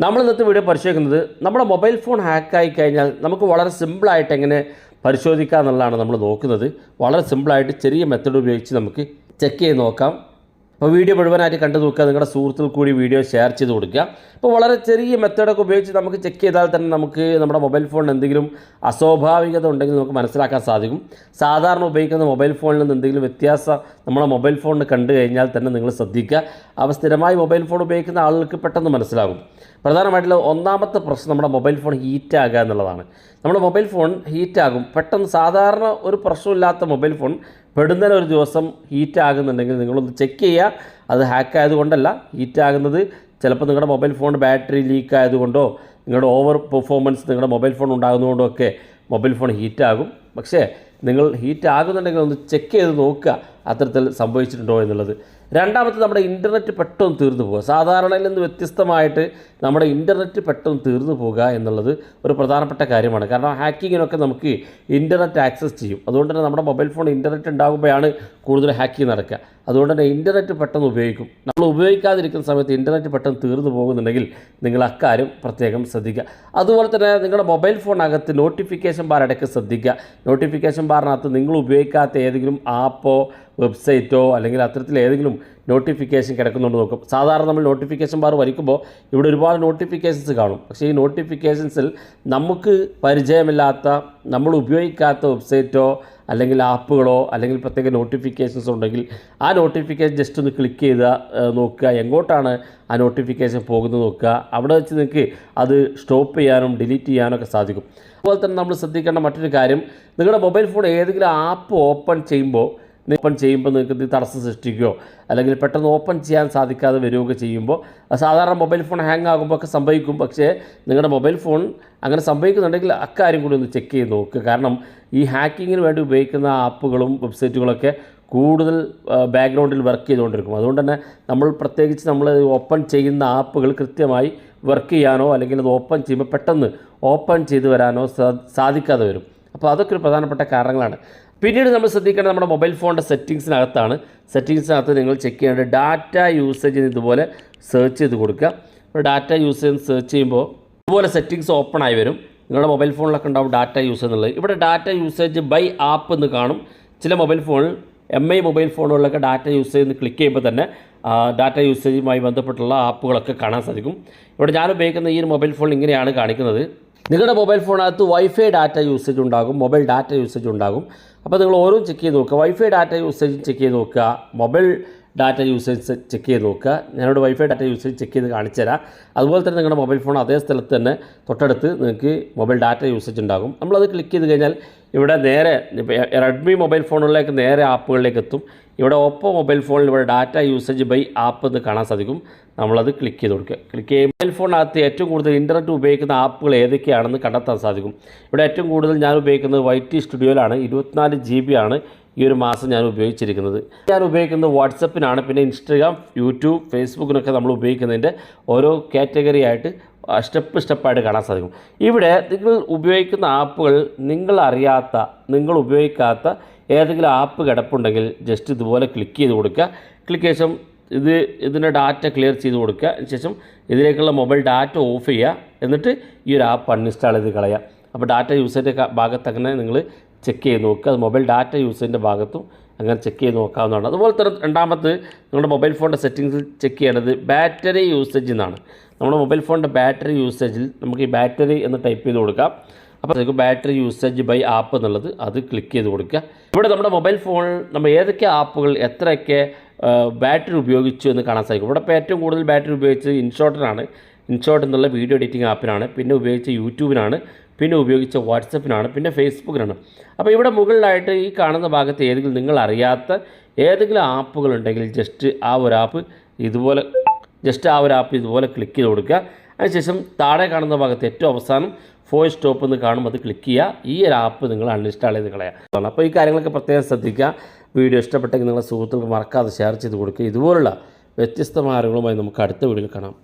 നമ്മൾ ഇന്നത്തെ വീഡിയോ പരിശോധിക്കുന്നത് നമ്മുടെ മൊബൈൽ ഫോൺ ഹാക്കായി കഴിഞ്ഞാൽ നമുക്ക് വളരെ സിമ്പിളായിട്ട് എങ്ങനെ പരിശോധിക്കാം എന്നുള്ളതാണ് നമ്മൾ നോക്കുന്നത്. വളരെ സിമ്പിളായിട്ട് ചെറിയ മെത്തേഡ് ഉപയോഗിച്ച് നമുക്ക് ചെക്ക് ചെയ്ത് നോക്കാം. അപ്പോൾ വീഡിയോ മുഴുവനായിട്ട് കണ്ടു നോക്കുക, നിങ്ങളുടെ സുഹൃത്തുക്കൾ കൂടി വീഡിയോ ഷെയർ ചെയ്ത് കൊടുക്കുക. അപ്പോൾ വളരെ ചെറിയ മെത്തേഡൊക്കെ ഉപയോഗിച്ച് നമുക്ക് ചെക്ക് ചെയ്താൽ തന്നെ നമുക്ക് നമ്മുടെ മൊബൈൽ ഫോണിന് എന്തെങ്കിലും അസ്വാഭാവികത ഉണ്ടെങ്കിൽ നമുക്ക് മനസ്സിലാക്കാൻ സാധിക്കും. സാധാരണ ഉപയോഗിക്കുന്ന മൊബൈൽ ഫോണിൽ നിന്ന് എന്തെങ്കിലും വ്യത്യാസം നമ്മുടെ മൊബൈൽ ഫോണിന് കണ്ടു കഴിഞ്ഞാൽ തന്നെ നിങ്ങൾ ശ്രദ്ധിക്കുക. അപ്പോൾ സ്ഥിരമായി മൊബൈൽ ഫോൺ ഉപയോഗിക്കുന്ന ആളുകൾക്ക് പെട്ടെന്ന് മനസ്സിലാകും. പ്രധാനമായിട്ടുള്ള ഒന്നാമത്തെ പ്രശ്നം നമ്മുടെ മൊബൈൽ ഫോൺ ഹീറ്റാകുക എന്നുള്ളതാണ്. നമ്മുടെ മൊബൈൽ ഫോൺ ഹീറ്റാകും പെട്ടെന്ന്. സാധാരണ ഒരു പ്രശ്നമില്ലാത്ത മൊബൈൽ ഫോൺ പെടുന്നതിന് ഒരു ദിവസം ഹീറ്റാകുന്നുണ്ടെങ്കിൽ നിങ്ങളൊന്ന് ചെക്ക് ചെയ്യുക. അത് ഹാക്ക് ആയതുകൊണ്ടല്ല, ഹീറ്റാകുന്നത് ചിലപ്പോൾ നിങ്ങളുടെ മൊബൈൽ ഫോൺ ബാറ്ററി ലീക്ക് ആയതുകൊണ്ടോ നിങ്ങളുടെ ഓവർ പെർഫോമൻസ് നിങ്ങളുടെ മൊബൈൽ ഫോൺ ഉണ്ടാകുന്നതുകൊണ്ടോ ഒക്കെ മൊബൈൽ ഫോൺ ഹീറ്റാകും. പക്ഷേ നിങ്ങൾ ഹീറ്റ് ആകുന്നുണ്ടെങ്കിൽ ഒന്ന് ചെക്ക് ചെയ്ത് നോക്കുക അത്തരത്തിൽ സംഭവിച്ചിട്ടുണ്ടോ എന്നുള്ളത്. രണ്ടാമത്തെ, നമ്മുടെ ഇൻ്റർനെറ്റ് പെട്ടെന്ന് തീർന്നു പോകുക. സാധാരണയിൽ നിന്ന് വ്യത്യസ്തമായിട്ട് നമ്മുടെ ഇൻ്റർനെറ്റ് പെട്ടെന്ന് തീർന്നു പോകുക എന്നുള്ളത് ഒരു പ്രധാനപ്പെട്ട കാര്യമാണ്. കാരണം ഹാക്കിങ്ങിനൊക്കെ നമുക്ക് ഇൻ്റർനെറ്റ് ആക്സസ് ചെയ്യും. അതുകൊണ്ട് തന്നെ നമ്മുടെ മൊബൈൽ ഫോൺ ഇൻ്റർനെറ്റ് ഉണ്ടാകുമ്പോഴാണ് കൂടുതൽ ഹാക്കിങ് നടക്കുക. അതുകൊണ്ട് തന്നെ ഇൻ്റർനെറ്റ് പെട്ടെന്ന് ഉപയോഗിക്കും. നമ്മൾ ഉപയോഗിക്കാതിരിക്കുന്ന സമയത്ത് ഇൻ്റർനെറ്റ് പെട്ടെന്ന് തീർന്നു പോകുന്നുണ്ടെങ്കിൽ നിങ്ങൾ അക്കാര്യം പ്രത്യേകം ശ്രദ്ധിക്കുക. അതുപോലെ തന്നെ നിങ്ങളുടെ മൊബൈൽ ഫോണിനകത്ത് നോട്ടിഫിക്കേഷൻ ബാർ ഇടയ്ക്ക് ശ്രദ്ധിക്കുക. നോട്ടിഫിക്കേഷൻ ബാറിനകത്ത് നിങ്ങൾ ഉപയോഗിക്കാത്ത ഏതെങ്കിലും ആപ്പോ വെബ്സൈറ്റോ അല്ലെങ്കിൽ അത്തരത്തിൽ ഏതെങ്കിലും നോട്ടിഫിക്കേഷൻ കിടക്കുന്നുണ്ട് നോക്കും. സാധാരണ നമ്മൾ നോട്ടിഫിക്കേഷൻ ബാർ വലിക്കുമ്പോൾ ഇവിടെ ഒരുപാട് നോട്ടിഫിക്കേഷൻസ് കാണും. പക്ഷേ ഈ നോട്ടിഫിക്കേഷൻസിൽ നമുക്ക് പരിചയമില്ലാത്ത നമ്മൾ ഉപയോഗിക്കാത്ത വെബ്സൈറ്റോ അല്ലെങ്കിൽ ആപ്പുകളോ അല്ലെങ്കിൽ പ്രത്യേക നോട്ടിഫിക്കേഷൻസ് ഉണ്ടെങ്കിൽ ആ നോട്ടിഫിക്കേഷൻ ജസ്റ്റ് ഒന്ന് ക്ലിക്ക് ചെയ്ത് നോക്കുക, എങ്ങോട്ടാണ് ആ നോട്ടിഫിക്കേഷൻ പോകുന്നത് നോക്കുക. അവിടെ വെച്ച് നിങ്ങൾക്ക് അത് സ്റ്റോപ്പ് ചെയ്യാനും ഡിലീറ്റ് ചെയ്യാനൊക്കെ സാധിക്കും. അതുപോലെ തന്നെ നമ്മൾ ശ്രദ്ധിക്കേണ്ട മറ്റൊരു കാര്യം, നിങ്ങളുടെ മൊബൈൽ ഫോൺ ഏതെങ്കിലും ആപ്പ് ഓപ്പൺ ചെയ്യുമ്പോൾ നിങ്ങൾക്ക് തടസ്സം സൃഷ്ടിക്കുകയോ അല്ലെങ്കിൽ പെട്ടെന്ന് ഓപ്പൺ ചെയ്യാൻ സാധിക്കാതെ വരികയൊക്കെ ചെയ്യുമ്പോൾ, സാധാരണ മൊബൈൽ ഫോൺ ഹാങ് ആകുമ്പോൾ ഒക്കെ സംഭവിക്കും. പക്ഷേ നിങ്ങളുടെ മൊബൈൽ ഫോൺ അങ്ങനെ സംഭവിക്കുന്നുണ്ടെങ്കിൽ അക്കാര്യം കൂടി ഒന്ന് ചെക്ക് ചെയ്ത് നോക്കുക. കാരണം ഈ ഹാക്കിങ്ങിന് വേണ്ടി ഉപയോഗിക്കുന്ന ആപ്പുകളും വെബ്സൈറ്റുകളൊക്കെ കൂടുതൽ ബാക്ക്ഗ്രൗണ്ടിൽ വർക്ക് ചെയ്തുകൊണ്ടിരിക്കും. അതുകൊണ്ട് തന്നെ പ്രത്യേകിച്ച് നമ്മൾ ഓപ്പൺ ചെയ്യുന്ന ആപ്പുകൾ കൃത്യമായി വർക്ക് ചെയ്യാനോ അല്ലെങ്കിൽ അത് ഓപ്പൺ ചെയ്യുമ്പോൾ പെട്ടെന്ന് ഓപ്പൺ ചെയ്ത് വരാനോ സാധിക്കാതെ വരും. അപ്പോൾ അതൊക്കെ ഒരു പ്രധാനപ്പെട്ട കാരണങ്ങളാണ്. പിന്നീട് നമ്മൾ ശ്രദ്ധിക്കേണ്ടത് നമ്മുടെ മൊബൈൽ ഫോണിൻ്റെ സെറ്റിങ്സിനകത്താണ്. സെറ്റിങ്സിനകത്ത് നിങ്ങൾ ചെക്ക് ചെയ്യേണ്ടത് ഡാറ്റ യൂസേജിന് ഇതുപോലെ സെർച്ച് ചെയ്ത് കൊടുക്കുക. ഡാറ്റ യൂസേജ് സെർച്ച് ചെയ്യുമ്പോൾ ഇതുപോലെ സെറ്റിങ്സ് ഓപ്പൺ ആയി വരും. നിങ്ങളുടെ മൊബൈൽ ഫോണിലൊക്കെ ഉണ്ടാവും ഡാറ്റ യൂസേജ് എന്നുള്ളത്. ഇവിടെ ഡാറ്റ യൂസേജ് ബൈ ആപ്പ് എന്ന് കാണും. ചില മൊബൈൽ ഫോണിൽ MI മൊബൈൽ ഫോണുകളിലൊക്കെ ഡാറ്റ യൂസേജ് എന്ന് ക്ലിക്ക് ചെയ്യുമ്പോൾ തന്നെ ഡാറ്റ യൂസേജുമായി ബന്ധപ്പെട്ടുള്ള ആപ്പുകളൊക്കെ കാണാൻ സാധിക്കും. ഇവിടെ ഞാൻ ഉപയോഗിക്കുന്ന ഈ ഒരു മൊബൈൽ ഫോൺ ഇങ്ങനെയാണ് കാണിക്കുന്നത്. നിങ്ങളുടെ മൊബൈൽ ഫോണിനകത്ത് വൈഫൈ ഡാറ്റ യൂസേജ് ഉണ്ടാകും, മൊബൈൽ ഡാറ്റ യൂസേജ് ഉണ്ടാകും. അപ്പോൾ നിങ്ങൾ ഓരോന്നും ചെക്ക് ചെയ്ത് നോക്കുക. വൈഫൈ ഡാറ്റ യൂസേജ് ചെക്ക് ചെയ്ത് നോക്കുക, മൊബൈൽ ഡാറ്റ യൂസേജ് ചെക്ക് ചെയ്ത് നോക്കുക. ഞാനിവിടെ വൈഫൈ ഡാറ്റ യൂസേജ് ചെക്ക് ചെയ്ത് കാണിച്ചു തരാം. അതുപോലെ തന്നെ നിങ്ങളുടെ മൊബൈൽ ഫോൺ അതേ സ്ഥലത്ത് തന്നെ തൊട്ടടുത്ത് നിങ്ങൾക്ക് മൊബൈൽ ഡാറ്റ യൂസേജ് ഉണ്ടാകും. നമ്മളത് ക്ലിക്ക് ചെയ്ത് കഴിഞ്ഞാൽ ഇവിടെ നേരെ റെഡ്മി മൊബൈൽ ഫോണുകളിലേക്ക് നേരെ ആപ്പുകളിലേക്ക് എത്തും. ഇവിടെ ഓപ്പോ മൊബൈൽ ഫോണിൽ ഇവിടെ ഡാറ്റ യൂസേജ് ബൈ ആപ്പ് എന്ന് കാണാൻ സാധിക്കും. നമ്മളത് ക്ലിക്ക് ചെയ്ത് കൊടുക്കുക. ക്ലിക്ക് ചെയ്യുമ്പോൾ മൊബൈൽ ഫോണിനകത്ത് ഏറ്റവും കൂടുതൽ ഇൻ്റർനെറ്റ് ഉപയോഗിക്കുന്ന ആപ്പുകൾ ഏതൊക്കെയാണെന്ന് കണ്ടെത്താൻ സാധിക്കും. ഇവിടെ ഏറ്റവും കൂടുതൽ ഞാൻ ഉപയോഗിക്കുന്നത് YT സ്റ്റുഡിയോയിലാണ്. 24 GB ആണ് ഈ ഒരു മാസം ഞാൻ ഉപയോഗിച്ചിരിക്കുന്നത്. ഞാൻ ഉപയോഗിക്കുന്നത് വാട്സപ്പിനാണ്. പിന്നെ ഇൻസ്റ്റഗ്രാം, യൂട്യൂബ്, ഫേസ്ബുക്കിനൊക്കെ നമ്മൾ ഉപയോഗിക്കുന്നതിൻ്റെ ഓരോ കാറ്റഗറി ആയിട്ട് സ്റ്റെപ്പായിട്ട് കാണാൻ സാധിക്കും. ഇവിടെ നിങ്ങൾ ഉപയോഗിക്കുന്ന ആപ്പുകൾ നിങ്ങൾ ഉപയോഗിക്കാത്ത ഏതെങ്കിലും ആപ്പ് കിടപ്പുണ്ടെങ്കിൽ ജസ്റ്റ് ഇതുപോലെ ക്ലിക്ക് ചെയ്ത് കൊടുക്കുക. ക്ലിക്ക് ശേഷം ഇതിൻ്റെ ഡാറ്റ ക്ലിയർ ചെയ്ത് കൊടുക്കുക. അതിനുശേഷം ഇതിലേക്കുള്ള മൊബൈൽ ഡാറ്റ ഓഫ് ചെയ്യുക. എന്നിട്ട് ഈ ഒരു ആപ്പ് അൺഇൻസ്റ്റാൾ ചെയ്ത് കളയുക. അപ്പോൾ ഡാറ്റ യൂസേജിൻ്റെ ഭാഗത്ത് അങ്ങനെ നിങ്ങൾ ചെക്ക് ചെയ്ത് നോക്കുക. അത് മൊബൈൽ ഡാറ്റ യൂസേജിൻ്റെ ഭാഗത്തും അങ്ങനെ ചെക്ക് ചെയ്ത് നോക്കാവുന്നതാണ്. അതുപോലെ തന്നെ രണ്ടാമത് നിങ്ങളുടെ മൊബൈൽ ഫോണിൻ്റെ സെറ്റിങ്സിൽ ചെക്ക് ചെയ്യേണ്ടത് ബാറ്ററി യൂസേജ് എന്നാണ്. നമ്മുടെ മൊബൈൽ ഫോണിൻ്റെ ബാറ്ററി യൂസേജിൽ നമുക്ക് ഈ ബാറ്ററി എന്ന് ടൈപ്പ് ചെയ്ത് കൊടുക്കാം. അപ്പോൾ നമുക്ക് ബാറ്ററി യൂസേജ് ബൈ ആപ്പ് എന്നുള്ളത് അത് ക്ലിക്ക് ചെയ്ത് കൊടുക്കുക. ഇവിടെ നമ്മുടെ മൊബൈൽ ഫോണിൽ നമ്മൾ ഏതൊക്കെ ആപ്പുകൾ എത്രയൊക്കെ ബാറ്ററി ഉപയോഗിച്ചു എന്ന് കാണാൻ സാധിക്കും. ഇവിടെ ഇപ്പോൾ ഏറ്റവും കൂടുതൽ ബാറ്ററി ഉപയോഗിച്ചത് ഇൻഷോട്ട് എന്നുള്ള വീഡിയോ എഡിറ്റിംഗ് ആപ്പിനാണ്. പിന്നെ ഉപയോഗിച്ച യൂട്യൂബിനാണ്. പിന്നെ ഉപയോഗിച്ച വാട്സപ്പിനാണ്. പിന്നെ ഫേസ്ബുക്കിനാണ്. അപ്പോൾ ഇവിടെ മുകളിലായിട്ട് ഈ കാണുന്ന ഭാഗത്ത് ഏതെങ്കിലും നിങ്ങൾ അറിയാത്ത ഏതെങ്കിലും ആപ്പുകളുണ്ടെങ്കിൽ ജസ്റ്റ് ആ ഒരു ആപ്പ് ഇതുപോലെ ക്ലിക്ക് ചെയ്ത് കൊടുക്കുക. അതിനുശേഷം താഴെ കാണുന്ന ഭാഗത്ത് ഏറ്റവും അവസാനം ഫോർ സ്റ്റോപ്പ് എന്ന് കാണുമ്പോൾ അത് ക്ലിക്ക് ചെയ്യുക. ഈ ഒരു ആപ്പ് നിങ്ങൾ അൺഇൻസ്റ്റാൾ ചെയ്ത് കളയുക. അപ്പോൾ ഈ കാര്യങ്ങളൊക്കെ പ്രത്യേകം ശ്രദ്ധിക്കുക. വീഡിയോ ഇഷ്ടപ്പെട്ടെങ്കിൽ നിങ്ങളുടെ സുഹൃത്തുക്കൾക്ക് മറക്കാതെ ഷെയർ ചെയ്ത് കൊടുക്കുക. ഇതുപോലുള്ള വ്യത്യസ്തമായ അറിവുകളുമായി നമുക്ക് അടുത്ത വീഡിയോയിൽ കാണാം.